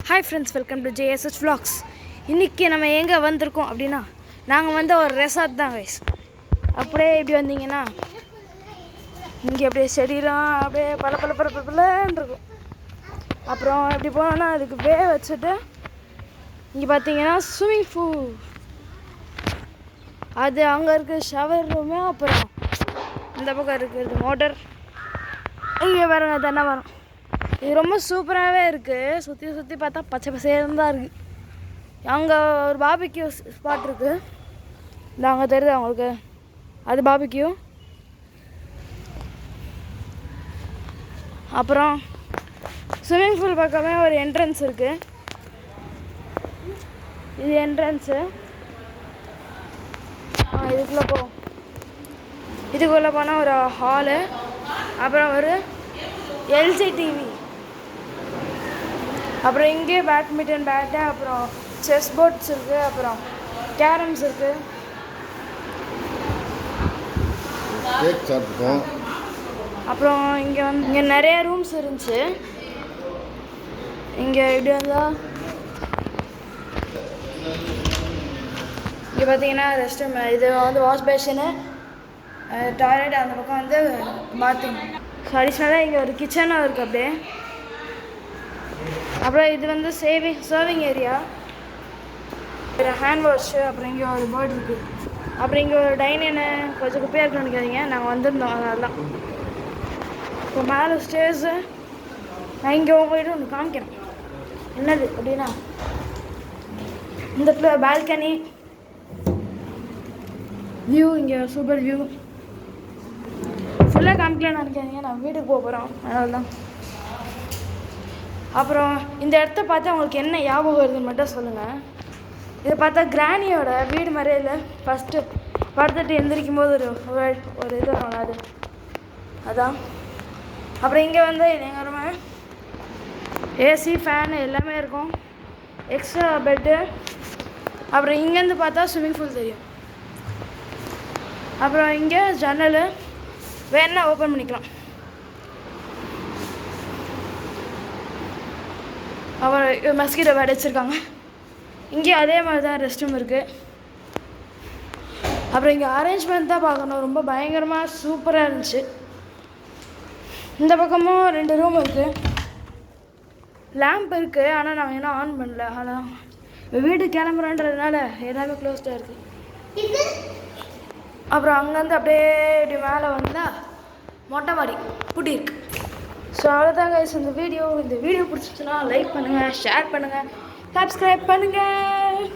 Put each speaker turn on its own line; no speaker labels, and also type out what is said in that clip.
Hi friends, welcome to JSH Vlogs. இன்றைக்கி நம்ம எங்கே வந்திருக்கோம் அப்படின்னா, நாங்கள் வந்து ஒரு ரெசார்ட் தான் கைஸ். அப்படியே இப்படி வந்தீங்கன்னா இங்கே அப்படியே செடிலாம் அப்படியே பலன்னு இருக்கும். அப்புறம் இப்படி போனோன்னா அதுக்கு வச்சுட்டு இங்கே பார்த்தீங்கன்னா ஸ்விம்மிங் பூல், அது அங்கே இருக்குது ஷவர் ரூமு. அப்புறம் இந்த பக்கம் இருக்குது மோட்டர். இங்கே பாருங்க தென்னை மரம். இது ரொம்ப சூப்பராகவே இருக்குது. சுற்றி பார்த்தா பச்சை பசேல்னு தான் இருக்குது. அங்கே ஒரு பாபிக்யூ ஸ்பாட் இருக்குது. இந்த அங்கே தெரியுது அவங்களுக்கு, அது பாபிக்யூ. அப்புறம் ஸ்விம்மிங் பூல் பக்கமே ஒரு என்ட்ரன்ஸ் இருக்குது. இது என்ட்ரன்ஸு. இதுக்குள்ளே போனால் ஒரு ஹாலு, அப்புறம் ஒரு LG டிவி, அப்புறம் இங்கே பேட்மிண்டன் பேட்டு, அப்புறம் செஸ் போர்ட்ஸ் இருக்குது, அப்புறம் கேரம்ஸ் இருக்குது. அப்புறம் இங்கே நிறைய ரூம்ஸ் இருந்துச்சு. இங்கே இப்படி வந்தால் இங்கே பார்த்தீங்கன்னா ரெஸ்ட் ரூம், இது வந்து வாஷ் பேஷனு, டாய்லெட், அந்த பக்கம் வந்து பாத்ரூம். ஸோ அடிஷ்னலாக இங்கே ஒரு கிச்சனும் இருக்குது அப்படியே. அப்புறம் இது வந்து சர்விங் ஏரியா, ஒரு ஹேண்ட் வாஷு, அப்புறம் இங்கே ஒரு பேர்ட் இருக்குது. அப்புறம் இங்கே ஒரு டைனின்னு கொஞ்சம் குப்பையாக இருக்குன்னு நினைக்காதீங்க, நாங்கள் வந்திருந்தோம் அதெல்லாம். இப்போ மேலே ஸ்டேர்ஸு. நான் இங்கே போய்ட்டு ஒன்று காமிக்கிறேன். என்னது அப்படின்னா, இந்த இடத்துல பால்கனி வியூ, இங்கே சூப்பர் வியூ. ஃபுல்லாக காமிக்கலான்னு நினைக்காதீங்க, நான் வீட்டுக்கு போக போகிறோம், அதனால தான். அப்புறம் இந்த இடத்த பார்த்தா உங்களுக்கு என்ன ஞாபகம் வருதுன்னு மட்டும் சொல்லுங்கள். இதை பார்த்தா கிராணியோட வீடு மாதிரியே இல்லை. ஃபஸ்ட்டு படுத்துட்டு எந்திரிக்கும் போது ஒரு இது வரும், அதான். அப்புறம் இங்கே வந்து எங்கள் ரூமு ஏசி, ஃபேனு எல்லாமே இருக்கும், எக்ஸ்ட்ரா பெட்டு. அப்புறம் இங்கேருந்து பார்த்தா ஸ்விம்மிங் பூல் தெரியும். அப்புறம் இங்கே ஜன்னல், வேணா ஓப்பன் பண்ணிக்கலாம். அப்புறம் மஸ்கிட்டோ பேட் வச்சுருக்காங்க. இங்கே அதே மாதிரி தான் ரெஸ்ட் ரூம் இருக்குது. அப்புறம் இங்கே அரேஞ்ச்மெண்ட் தான் பார்க்கணும், ரொம்ப பயங்கரமாக சூப்பராக இருந்துச்சு. இந்த பக்கமும் 2 ரூம் இருக்குது, லேம்ப் இருக்குது, ஆனால் நாங்கள் இன்னும் ஆன் பண்ணல. ஆனால் வீடு கிளம்புறோன்றதுனால எல்லாமே க்ளோஸ்டாக இருக்குது. அப்புறம் அங்கேருந்து அப்படியே இப்படி மேலே வந்தால் மொட்டை மாடி பூட்டி இருக்கு. ஸோ அவ்வளோதாங்க இந்த வீடியோ பிடிச்சிச்சுன்னா லைக் பண்ணுங்கள், ஷேர் பண்ணுங்கள், சப்ஸ்கிரைப் பண்ணுங்கள்.